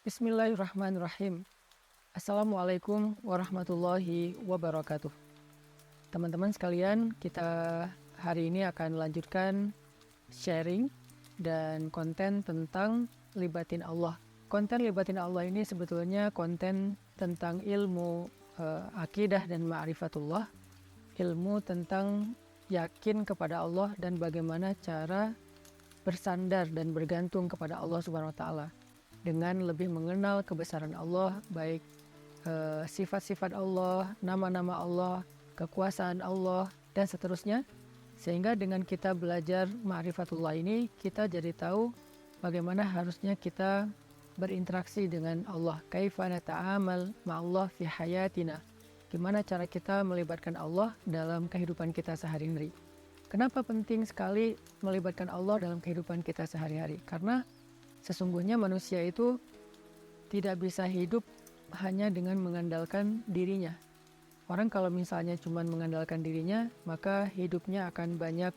Bismillahirrahmanirrahim. Assalamualaikum warahmatullahi wabarakatuh. Teman-teman sekalian, kita hari ini akan lanjutkan sharing dan konten tentang libatin Allah. Konten libatin Allah ini sebetulnya konten tentang ilmu akidah dan ma'rifatullah, ilmu tentang yakin kepada Allah dan bagaimana cara bersandar dan bergantung kepada Allah Subhanahu wa taala dengan lebih mengenal kebesaran Allah, baik sifat-sifat Allah, nama-nama Allah, kekuasaan Allah, dan seterusnya. Sehingga dengan kita belajar ma'rifatullah ini, kita jadi tahu bagaimana harusnya kita berinteraksi dengan Allah. Kaifa nata'amal ma'allah fi hayatina. Gimana cara kita melibatkan Allah dalam kehidupan kita sehari-hari. Kenapa penting sekali melibatkan Allah dalam kehidupan kita sehari-hari? Karena sesungguhnya manusia itu tidak bisa hidup hanya dengan mengandalkan dirinya. Orang kalau misalnya cuma mengandalkan dirinya, maka hidupnya akan banyak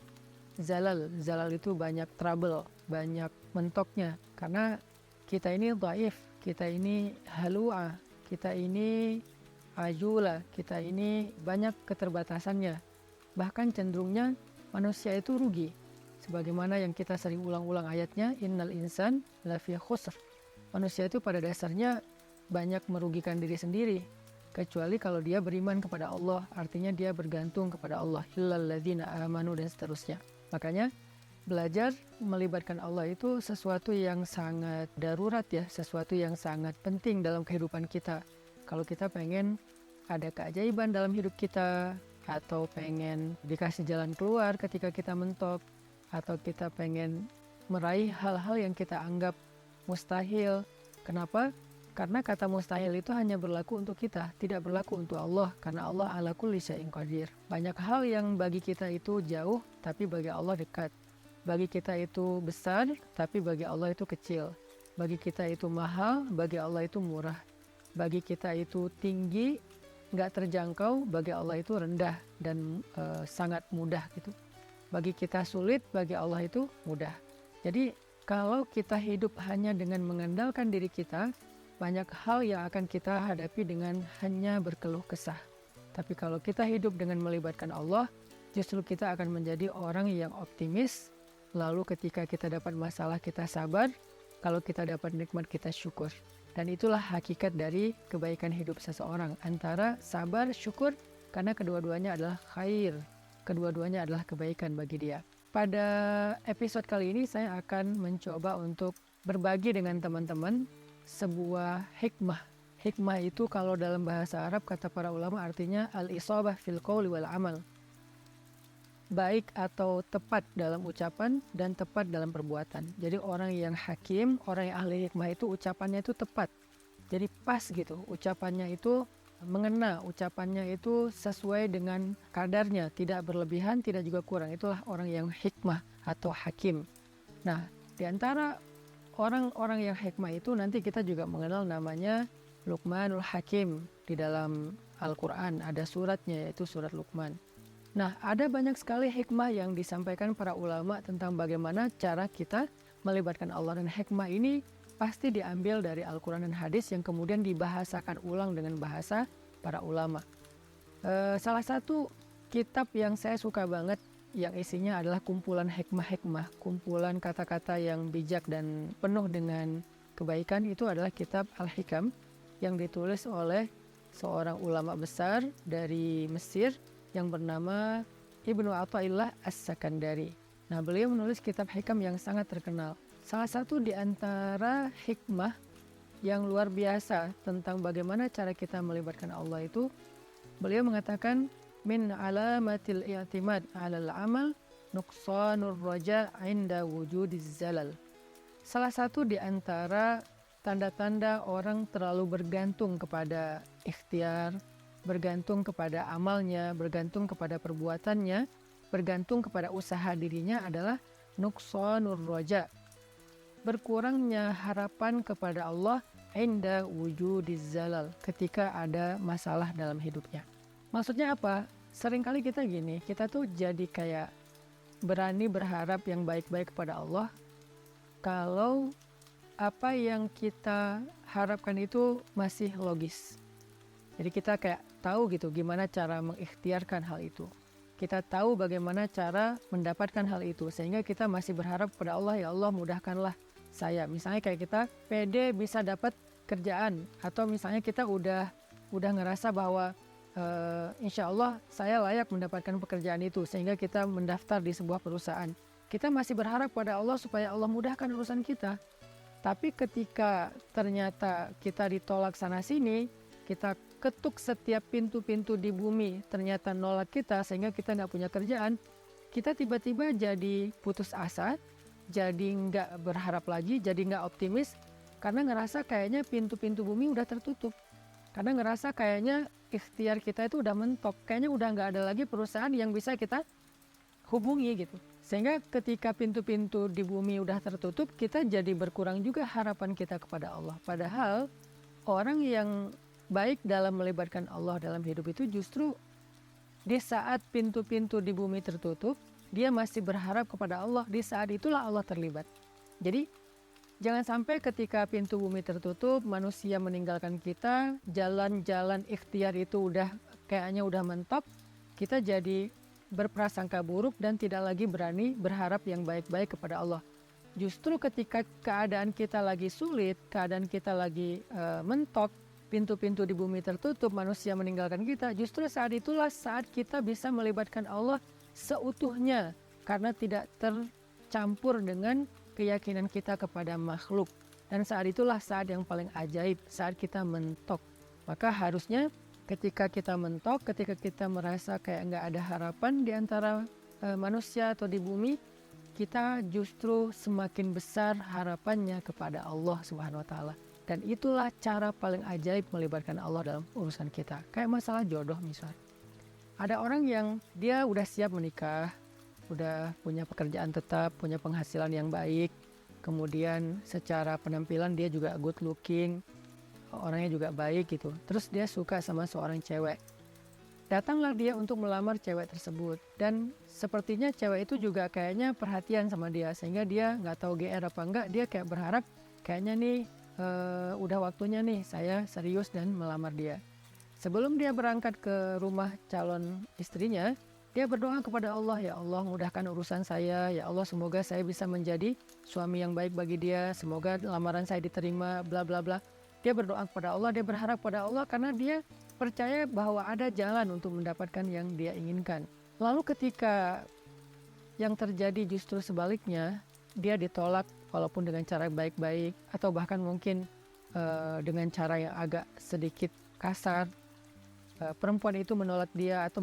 zalal. Zalal itu banyak trouble, banyak mentoknya. Karena kita ini dhaif, kita ini halua, kita ini ajula, kita ini banyak keterbatasannya. Bahkan cenderungnya manusia itu rugi. Sebagaimana yang kita sering ulang-ulang ayatnya, innal insan lafi khusr. Manusia itu pada dasarnya banyak merugikan diri sendiri, kecuali kalau dia beriman kepada Allah, artinya dia bergantung kepada Allah, illal ladzina amanu, dan seterusnya. Makanya belajar melibatkan Allah itu sesuatu yang sangat darurat ya, sesuatu yang sangat penting dalam kehidupan kita. Kalau kita pengen ada keajaiban dalam hidup kita, atau pengen dikasih jalan keluar ketika kita mentok, atau kita pengen meraih hal-hal yang kita anggap mustahil. Kenapa? Karena kata mustahil itu hanya berlaku untuk kita, tidak berlaku untuk Allah, karena Allah ala kulli syai'in qadir. Banyak hal yang bagi kita itu jauh, tapi bagi Allah dekat. Bagi kita itu besar, tapi bagi Allah itu kecil. Bagi kita itu mahal, bagi Allah itu murah. Bagi kita itu tinggi, nggak terjangkau, bagi Allah itu rendah dan sangat mudah gitu. Bagi kita sulit, bagi Allah itu mudah. Jadi kalau kita hidup hanya dengan mengandalkan diri kita, banyak hal yang akan kita hadapi dengan hanya berkeluh kesah. Tapi kalau kita hidup dengan melibatkan Allah, justru kita akan menjadi orang yang optimis. Lalu ketika kita dapat masalah, kita sabar. Kalau kita dapat nikmat, kita syukur. Dan itulah hakikat dari kebaikan hidup seseorang, antara sabar, syukur, karena kedua-duanya adalah khair. Kedua-duanya adalah kebaikan bagi dia. Pada episode kali ini saya akan mencoba untuk berbagi dengan teman-teman sebuah hikmah. Hikmah itu kalau dalam bahasa Arab kata para ulama artinya al-isabah fil qawli wal amal. Baik atau tepat dalam ucapan dan tepat dalam perbuatan. Jadi orang yang hakim, orang yang ahli hikmah itu ucapannya itu tepat. Jadi pas gitu, ucapannya itu mengena, ucapannya itu sesuai dengan kadarnya, tidak berlebihan, tidak juga kurang. Itulah orang yang hikmah atau hakim. Nah, di antara orang-orang yang hikmah itu nanti kita juga mengenal namanya Luqmanul Hakim. Di dalam Al-Quran ada suratnya, yaitu surat Luqman. Nah, ada banyak sekali hikmah yang disampaikan para ulama tentang bagaimana cara kita melibatkan Allah, dan hikmah ini pasti diambil dari Al-Quran dan hadis yang kemudian dibahasakan ulang dengan bahasa para ulama. Salah satu kitab yang saya suka banget yang isinya adalah kumpulan hikmah-hikmah, kumpulan kata-kata yang bijak dan penuh dengan kebaikan, itu adalah kitab Al-Hikam yang ditulis oleh seorang ulama besar dari Mesir yang bernama Ibnu Athaillah As-Sakandari. Nah, beliau menulis kitab hikam yang sangat terkenal. Salah satu di antara hikmah yang luar biasa tentang bagaimana cara kita melibatkan Allah itu, beliau mengatakan, min alamatil i'timad 'alal amal nuqsanur raja 'inda wujudiz zalal. Salah satu di antara tanda-tanda orang terlalu bergantung kepada ikhtiar, bergantung kepada amalnya, bergantung kepada perbuatannya, bergantung kepada usaha dirinya adalah nuqsanur raja, berkurangnya harapan kepada Allah inda wujudiz zalal, ketika ada masalah dalam hidupnya. Maksudnya apa? Seringkali kita gini, kita tuh jadi kayak berani berharap yang baik-baik kepada Allah kalau apa yang kita harapkan itu masih logis. Jadi kita kayak tahu gitu gimana cara mengikhtiarkan hal itu. Kita tahu bagaimana cara mendapatkan hal itu, sehingga kita masih berharap kepada Allah, ya Allah mudahkanlah saya. Misalnya kayak kita pede bisa dapat kerjaan, atau misalnya kita udah ngerasa bahwa insya Allah saya layak mendapatkan pekerjaan itu, sehingga kita mendaftar di sebuah perusahaan. Kita masih berharap pada Allah supaya Allah mudahkan urusan kita. Tapi ketika ternyata kita ditolak sana sini, kita ketuk setiap pintu-pintu di bumi, ternyata nolak kita sehingga kita nggak punya kerjaan, kita tiba-tiba jadi putus asa, jadi nggak berharap lagi, jadi nggak optimis, karena ngerasa kayaknya pintu-pintu bumi udah tertutup. Karena ngerasa kayaknya ikhtiar kita itu udah mentok, kayaknya udah nggak ada lagi perusahaan yang bisa kita hubungi gitu. Sehingga ketika pintu-pintu di bumi udah tertutup, kita jadi berkurang juga harapan kita kepada Allah. Padahal orang yang baik dalam melibatkan Allah dalam hidup itu justru di saat pintu-pintu di bumi tertutup, dia masih berharap kepada Allah, di saat itulah Allah terlibat. Jadi jangan sampai ketika pintu bumi tertutup, manusia meninggalkan kita, jalan-jalan ikhtiar itu kayaknya udah mentok, kita jadi berprasangka buruk dan tidak lagi berani berharap yang baik-baik kepada Allah. Justru ketika keadaan kita lagi sulit, keadaan kita lagi mentok, pintu-pintu di bumi tertutup, manusia meninggalkan kita, justru saat itulah saat kita bisa melibatkan Allah seutuhnya, karena tidak tercampur dengan keyakinan kita kepada makhluk. Dan saat itulah saat yang paling ajaib, saat kita mentok. Maka harusnya ketika kita mentok, ketika kita merasa kayak nggak ada harapan di antara manusia atau di bumi, kita justru semakin besar harapannya kepada Allah Subhanahu wa Ta'ala. Dan itulah cara paling ajaib melibatkan Allah dalam urusan kita. Kayak masalah jodoh misalnya. Ada orang yang dia udah siap menikah, udah punya pekerjaan tetap, punya penghasilan yang baik, kemudian secara penampilan dia juga good looking, orangnya juga baik gitu. Terus dia suka sama seorang cewek. Datanglah dia untuk melamar cewek tersebut. Dan sepertinya cewek itu juga kayaknya perhatian sama dia, sehingga dia nggak tahu GR apa enggak, dia kayak berharap kayaknya nih udah waktunya nih saya serius dan melamar dia. Sebelum dia berangkat ke rumah calon istrinya, dia berdoa kepada Allah, ya Allah mudahkan urusan saya, ya Allah semoga saya bisa menjadi suami yang baik bagi dia, semoga lamaran saya diterima, bla bla bla. Dia berdoa kepada Allah, dia berharap pada Allah karena dia percaya bahwa ada jalan untuk mendapatkan yang dia inginkan. Lalu ketika yang terjadi justru sebaliknya, dia ditolak walaupun dengan cara baik-baik, atau bahkan mungkin dengan cara yang agak sedikit kasar. Perempuan itu menolak dia, atau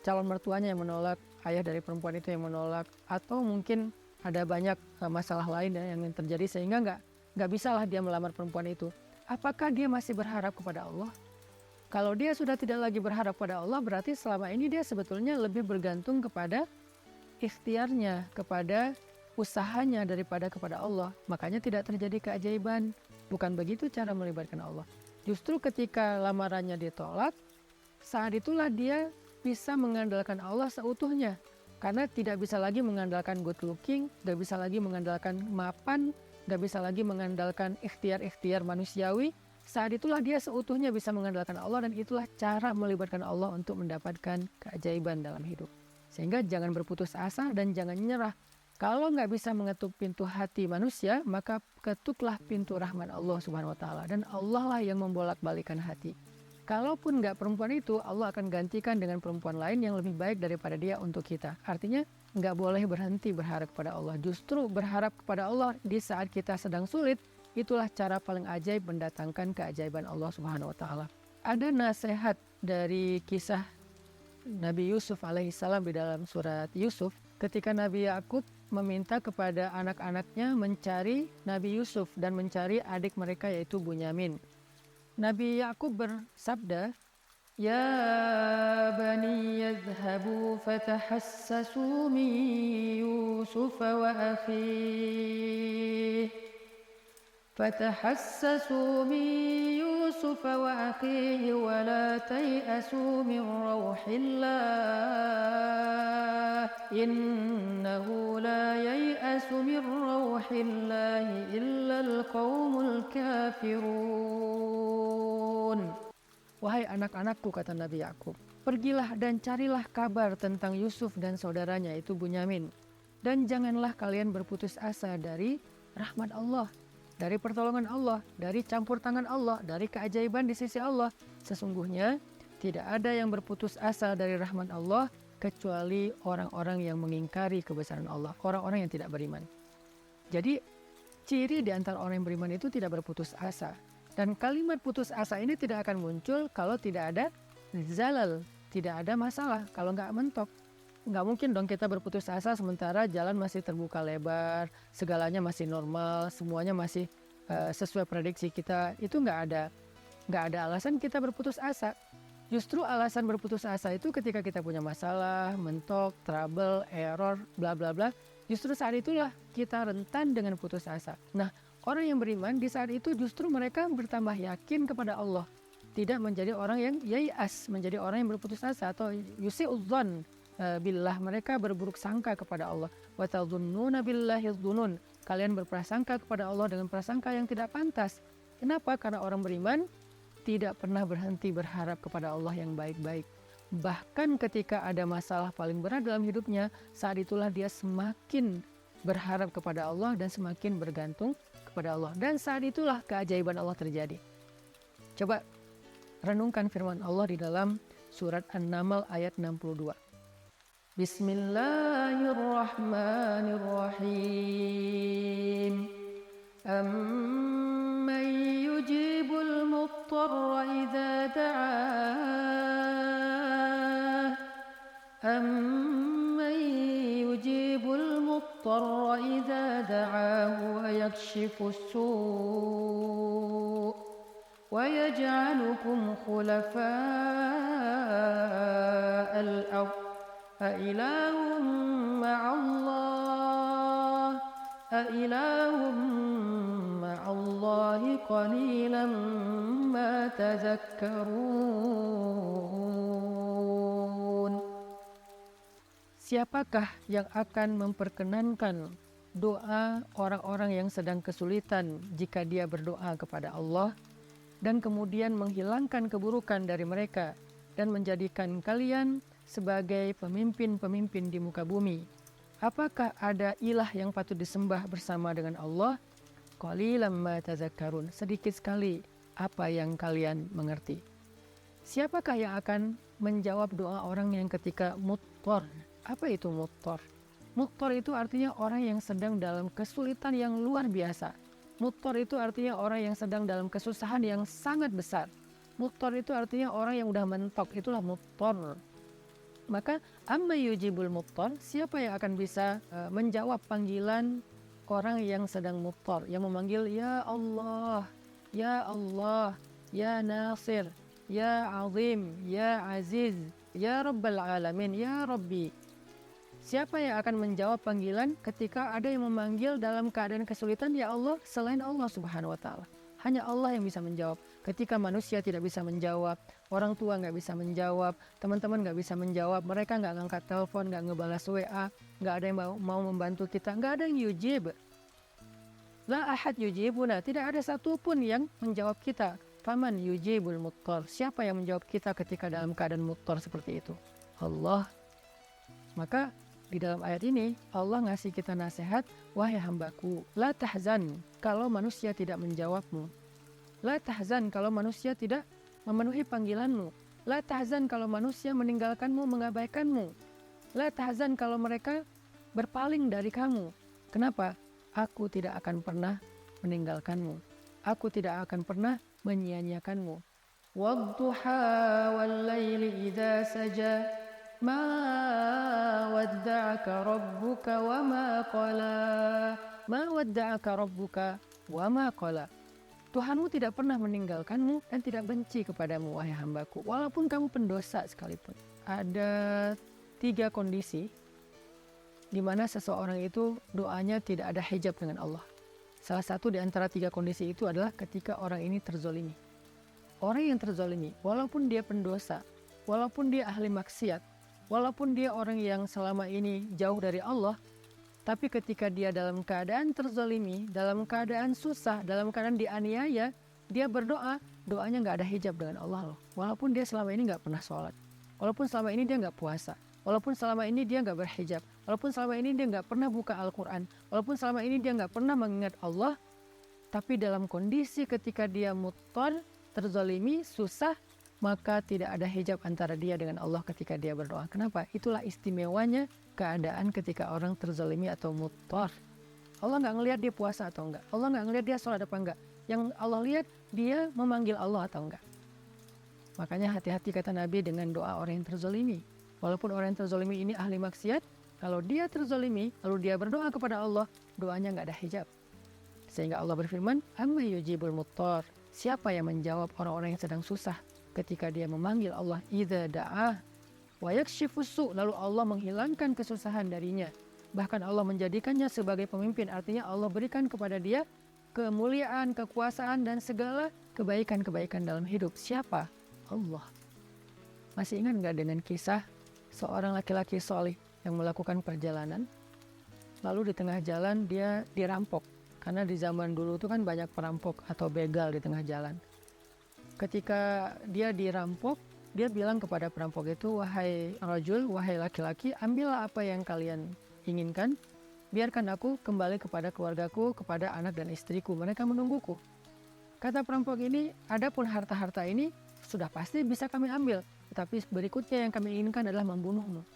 calon mertuanya yang menolak, ayah dari perempuan itu yang menolak, atau mungkin ada banyak masalah lain yang terjadi sehingga nggak bisalah dia melamar perempuan itu. Apakah dia masih berharap kepada Allah? Kalau dia sudah tidak lagi berharap pada Allah, berarti selama ini dia sebetulnya lebih bergantung kepada ikhtiarnya, kepada usahanya daripada kepada Allah. Makanya tidak terjadi keajaiban. Bukan begitu cara melibatkan Allah. Justru ketika lamarannya ditolak, saat itulah dia bisa mengandalkan Allah seutuhnya. Karena tidak bisa lagi mengandalkan good looking, tidak bisa lagi mengandalkan mapan, tidak bisa lagi mengandalkan ikhtiar-ikhtiar manusiawi. Saat itulah dia seutuhnya bisa mengandalkan Allah, dan itulah cara melibatkan Allah untuk mendapatkan keajaiban dalam hidup. Sehingga jangan berputus asa dan jangan nyerah. Kalau nggak bisa mengetuk pintu hati manusia, maka ketuklah pintu rahmat Allah Subhanahu wa Ta'ala. Dan Allah lah yang membolak-balikan hati. Kalaupun nggak perempuan itu, Allah akan gantikan dengan perempuan lain yang lebih baik daripada dia untuk kita. Artinya nggak boleh berhenti berharap kepada Allah. Justru berharap kepada Allah di saat kita sedang sulit, itulah cara paling ajaib mendatangkan keajaiban Allah Subhanahu wa Ta'ala. Ada nasihat dari kisah Nabi Yusuf alaihissalam di dalam surat Yusuf, ketika Nabi Yakub meminta kepada anak-anaknya mencari Nabi Yusuf dan mencari adik mereka yaitu Bunyamin. Nabi Yakub bersabda, "Ya bani yadhhabu fatahassasu min Yusuf wa akhihi." فتحسسوا من يوسف وأخيه ولا تيأسوا من روح الله إنه لا ييأس من روح الله إلا القوم الكافرون. Wahai anak-anakku, kata Nabi Yakub, pergilah dan carilah kabar tentang Yusuf dan saudaranya itu Bunyamin. Dan janganlah kalian berputus asa dari rahmat Allah, dari pertolongan Allah, dari campur tangan Allah, dari keajaiban di sisi Allah. Sesungguhnya tidak ada yang berputus asa dari rahmat Allah kecuali orang-orang yang mengingkari kebesaran Allah, orang-orang yang tidak beriman. Jadi ciri di antara orang yang beriman itu tidak berputus asa. Dan kalimat putus asa ini tidak akan muncul kalau tidak ada zalal, tidak ada masalah, kalau nggak mentok. Nggak mungkin dong kita berputus asa sementara jalan masih terbuka lebar, segalanya masih normal, semuanya masih sesuai prediksi kita. Itu nggak ada alasan kita berputus asa. Justru alasan berputus asa itu ketika kita punya masalah, mentok, trouble, error, bla bla bla. Justru saat itulah kita rentan dengan putus asa. Nah, orang yang beriman di saat itu justru mereka bertambah yakin kepada Allah. Tidak menjadi orang yang yai'as, menjadi orang yang berputus asa atau yusi'udzan billah, mereka berburuk sangka kepada Allah. Wa tadhunnuna billahi dzunun, kalian berprasangka kepada Allah dengan prasangka yang tidak pantas. Kenapa? Karena orang beriman tidak pernah berhenti berharap kepada Allah yang baik-baik. Bahkan ketika ada masalah paling berat dalam hidupnya, saat itulah dia semakin berharap kepada Allah dan semakin bergantung kepada Allah. Dan saat itulah keajaiban Allah terjadi. Coba renungkan firman Allah di dalam surat An-Naml ayat 62. Bismillahirrahmanirrahim. Amman yujibul muttarra idza da'ah. Amman yujibul muttarra idza da'ahu wa yakshifus su' wa yaj'alukum khulafa'al ardh. أإله مع الله قليلا ما تذكرون. Siapakah yang akan memperkenankan doa orang-orang yang sedang kesulitan jika dia berdoa kepada Allah dan kemudian menghilangkan keburukan dari mereka dan menjadikan kalian sebagai pemimpin-pemimpin di muka bumi? Apakah ada ilah yang patut disembah bersama dengan Allah? Qalilan ma tazakkarun, sedikit sekali apa yang kalian mengerti. Siapakah yang akan menjawab doa orang yang ketika muttar? Apa itu muttar? Muttar itu artinya orang yang sedang dalam kesulitan yang luar biasa. Muttar itu artinya orang yang sedang dalam kesusahan yang sangat besar. Muttar itu artinya orang yang udah mentok, itulah muttar. Maka amma yujibul muttar, siapa yang akan bisa menjawab panggilan orang yang sedang muttar, yang memanggil ya Allah, ya Allah, ya Nasir, ya Azim, ya Aziz, ya Rabbal Alamin, ya Rabbi. Siapa yang akan menjawab panggilan ketika ada yang memanggil dalam keadaan kesulitan ya Allah selain Allah Subhanahu wa Ta'ala? Hanya Allah yang bisa menjawab. Ketika manusia tidak bisa menjawab, orang tua nggak bisa menjawab, teman-teman nggak bisa menjawab, mereka nggak ngangkat telepon, nggak ngebalas WA, nggak ada yang mau membantu kita, nggak ada yang yujib. La ahad yujibuna, tidak ada satupun yang menjawab kita. Faman yujibul muttar, siapa yang menjawab kita ketika dalam keadaan muttar seperti itu? Allah. Maka di dalam ayat ini Allah ngasih kita nasihat, wahai hambaku, la tahzan kalau manusia tidak menjawabmu. La tahzan kalau manusia tidak memenuhi panggilanmu. La tahzan kalau manusia meninggalkanmu, mengabaikanmu. La tahzan kalau mereka berpaling dari kamu. Kenapa? Aku tidak akan pernah meninggalkanmu. Aku tidak akan pernah menyia-nyiakanmu. Wadduha wal laili idza saja. Ma wadda'aka rabbuka wa ma qala. Ma wadda'aka rabbuka wa ma qala. Tuhanmu tidak pernah meninggalkanmu dan tidak benci kepadamu, wahai hambaku, walaupun kamu pendosa sekalipun. Ada 3 kondisi di mana seseorang itu doanya tidak ada hijab dengan Allah. Salah satu di antara 3 kondisi itu adalah ketika orang ini terzolimi. orang yang terzalimi, walaupun dia pendosa, walaupun dia ahli maksiat, walaupun dia orang yang selama ini jauh dari Allah, tapi ketika dia dalam keadaan terzalimi, dalam keadaan susah, dalam keadaan dianiaya, dia berdoa, doanya nggak ada hijab dengan Allah loh. Walaupun dia selama ini nggak pernah sholat, walaupun selama ini dia nggak puasa, walaupun selama ini dia nggak berhijab, walaupun selama ini dia nggak pernah buka Al-Quran, walaupun selama ini dia nggak pernah mengingat Allah, tapi dalam kondisi ketika dia muttar, terzalimi, susah, maka tidak ada hijab antara dia dengan Allah ketika dia berdoa. Kenapa? Itulah istimewanya keadaan ketika orang terzalimi atau muttar. Allah nggak ngelihat dia puasa atau enggak. Allah nggak ngelihat dia sholat apa enggak. Yang Allah lihat dia memanggil Allah atau enggak. Makanya hati-hati kata Nabi dengan doa orang yang terzalimi. Walaupun orang yang terzalimi ini ahli maksiat, kalau dia terzalimi, lalu dia berdoa kepada Allah, doanya nggak ada hijab. Sehingga Allah berfirman, amma yujibul muttar. Siapa yang menjawab orang-orang yang sedang susah ketika dia memanggil Allah, idza da'ah wa yakshifus su', lalu Allah menghilangkan kesusahan darinya. Bahkan Allah menjadikannya sebagai pemimpin, artinya Allah berikan kepada dia kemuliaan, kekuasaan, dan segala kebaikan-kebaikan dalam hidup. Siapa? Allah. Masih ingat nggak dengan kisah seorang laki-laki solih yang melakukan perjalanan, lalu di tengah jalan dia dirampok. Karena di zaman dulu itu kan banyak perampok atau begal di tengah jalan. Ketika dia dirampok, dia bilang kepada perampok itu, wahai rajul, wahai laki-laki, ambillah apa yang kalian inginkan, biarkan aku kembali kepada keluargaku, kepada anak dan istriku, mereka menungguku. Kata perampok ini, adapun harta-harta ini sudah pasti bisa kami ambil, tetapi berikutnya yang kami inginkan adalah membunuhmu.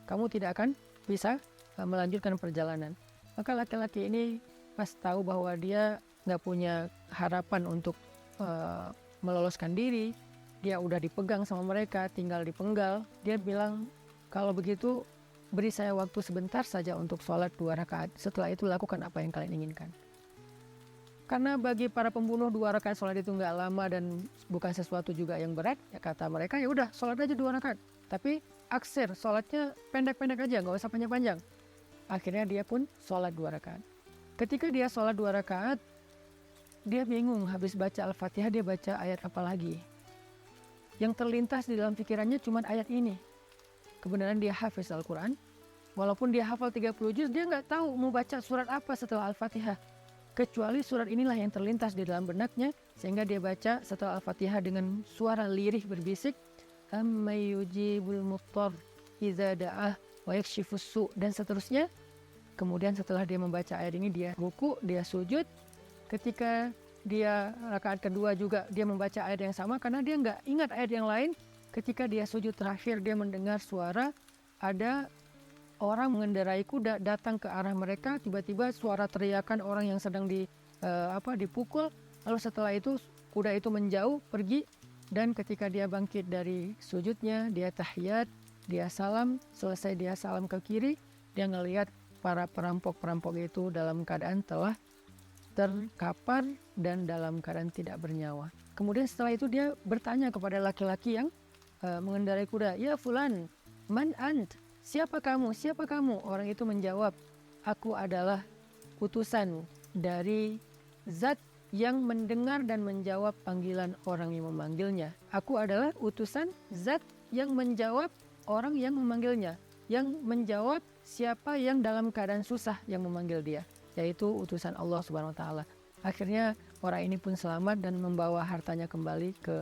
Kamu tidak akan bisa melanjutkan perjalanan. Maka laki-laki ini pas tahu bahwa dia nggak punya harapan untuk meloloskan diri, dia udah dipegang sama mereka, tinggal dipenggal, dia bilang, kalau begitu beri saya waktu sebentar saja untuk sholat 2 rakaat, setelah itu lakukan apa yang kalian inginkan. Karena bagi para pembunuh 2 rakaat sholat itu nggak lama dan bukan sesuatu juga yang berat, ya kata mereka, ya udah sholat aja 2 rakaat, tapi aksir, sholatnya pendek-pendek aja, nggak usah panjang-panjang. Akhirnya dia pun sholat 2 rakaat. Ketika dia sholat 2 rakaat, dia bingung, habis baca Al-Fatihah dia baca ayat apa lagi. Yang terlintas di dalam pikirannya cuma ayat ini. Kebenaran dia hafiz Al-Quran, walaupun dia hafal 30 juz, dia nggak tahu mau baca surat apa setelah Al-Fatihah. Kecuali surat inilah yang terlintas di dalam benaknya, sehingga dia baca setelah Al-Fatihah dengan suara lirih berbisik, amma yujibul muttar idza da'ah wa yakshifus su', dan seterusnya. Kemudian setelah dia membaca ayat ini, dia ruku, dia sujud. Ketika dia rakaat kedua juga dia membaca ayat yang sama, karena dia nggak ingat ayat yang lain. Ketika dia sujud terakhir, dia mendengar suara ada orang mengendarai kuda datang ke arah mereka. Tiba-tiba suara teriakan orang yang sedang dipukul. Lalu setelah itu kuda itu menjauh pergi, dan ketika dia bangkit dari sujudnya, dia tahiyat, dia salam. Selesai dia salam ke kiri, dia ngelihat para perampok-perampok itu dalam keadaan telah terkapar dan dalam keadaan tidak bernyawa. Kemudian setelah itu dia bertanya kepada laki-laki yang mengendarai kuda, ya fulan, man ant? Siapa kamu? Siapa kamu? Orang itu menjawab, aku adalah utusan dari Zat yang mendengar dan menjawab panggilan orang yang memanggilnya. Aku adalah utusan Zat yang menjawab orang yang memanggilnya, yang menjawab siapa yang dalam keadaan susah yang memanggil dia, yaitu utusan Allah Subhanahu wa taala. Akhirnya orang ini pun selamat dan membawa hartanya kembali ke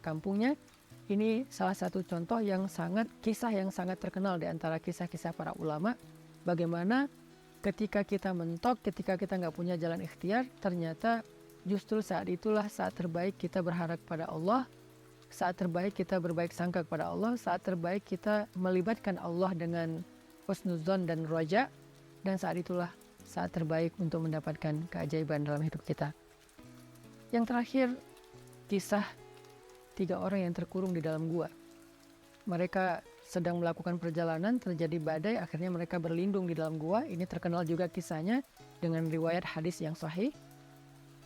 kampungnya. Ini salah satu contoh kisah yang sangat terkenal di antara kisah-kisah para ulama, bagaimana ketika kita mentok, ketika kita nggak punya jalan ikhtiar, ternyata justru saat itulah saat terbaik kita berharap pada Allah, saat terbaik kita berbaik sangka kepada Allah, saat terbaik kita melibatkan Allah dengan husnuzon dan roja, dan saat itulah saat terbaik untuk mendapatkan keajaiban dalam hidup kita. Yang terakhir, kisah 3 orang yang terkurung di dalam gua. Mereka sedang melakukan perjalanan, terjadi badai, akhirnya mereka berlindung di dalam gua. Ini terkenal juga kisahnya dengan riwayat hadis yang sahih.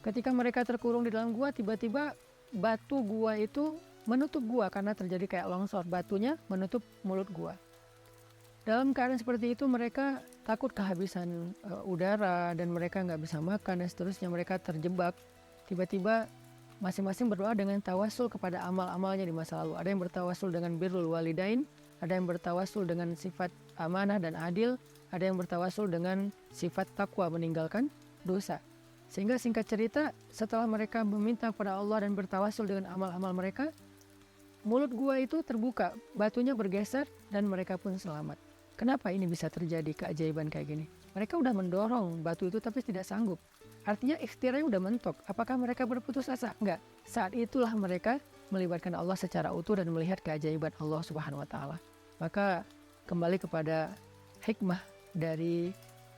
Ketika mereka terkurung di dalam gua, tiba-tiba batu gua itu menutup gua karena terjadi kayak longsor, batunya menutup mulut gua. Dalam keadaan seperti itu mereka takut kehabisan udara dan mereka nggak bisa makan dan seterusnya, mereka terjebak. Tiba-tiba masing-masing berdoa dengan tawasul kepada amal-amalnya di masa lalu. Ada yang bertawasul dengan birrul walidain, ada yang bertawasul dengan sifat amanah dan adil, ada yang bertawasul dengan sifat takwa meninggalkan dosa. Sehingga singkat cerita, setelah mereka meminta kepada Allah dan bertawasul dengan amal-amal mereka, mulut gua itu terbuka, batunya bergeser dan mereka pun selamat. Kenapa ini bisa terjadi keajaiban kayak gini? Mereka udah mendorong batu itu tapi tidak sanggup. Artinya ikhtiarnya udah mentok. Apakah mereka berputus asa? Enggak. Saat itulah mereka melibatkan Allah secara utuh dan melihat keajaiban Allah Subhanahu wa taala. Maka kembali kepada hikmah dari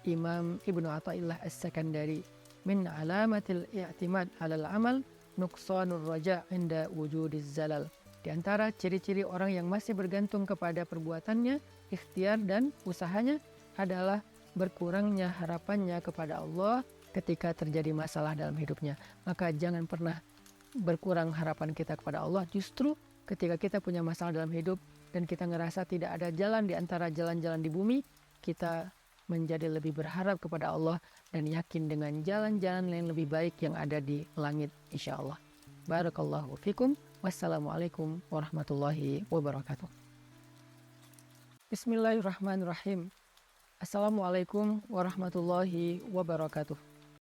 Imam Ibnu Athaillah As-Sakandari, min alamatil i'timad 'alal amal nuqsanur raja' inda wujudiz zalal. Di antara ciri-ciri orang yang masih bergantung kepada perbuatannya, ikhtiar dan usahanya adalah berkurangnya harapannya kepada Allah ketika terjadi masalah dalam hidupnya. Maka jangan pernah berkurang harapan kita kepada Allah. Justru ketika kita punya masalah dalam hidup dan kita ngerasa tidak ada jalan di antara jalan-jalan di bumi, kita menjadi lebih berharap kepada Allah dan yakin dengan jalan-jalan yang lebih baik yang ada di langit, insya Allah. Barakallahu fikum. Wassalamualaikum warahmatullahi wabarakatuh. Bismillahirrahmanirrahim. Assalamualaikum warahmatullahi wabarakatuh.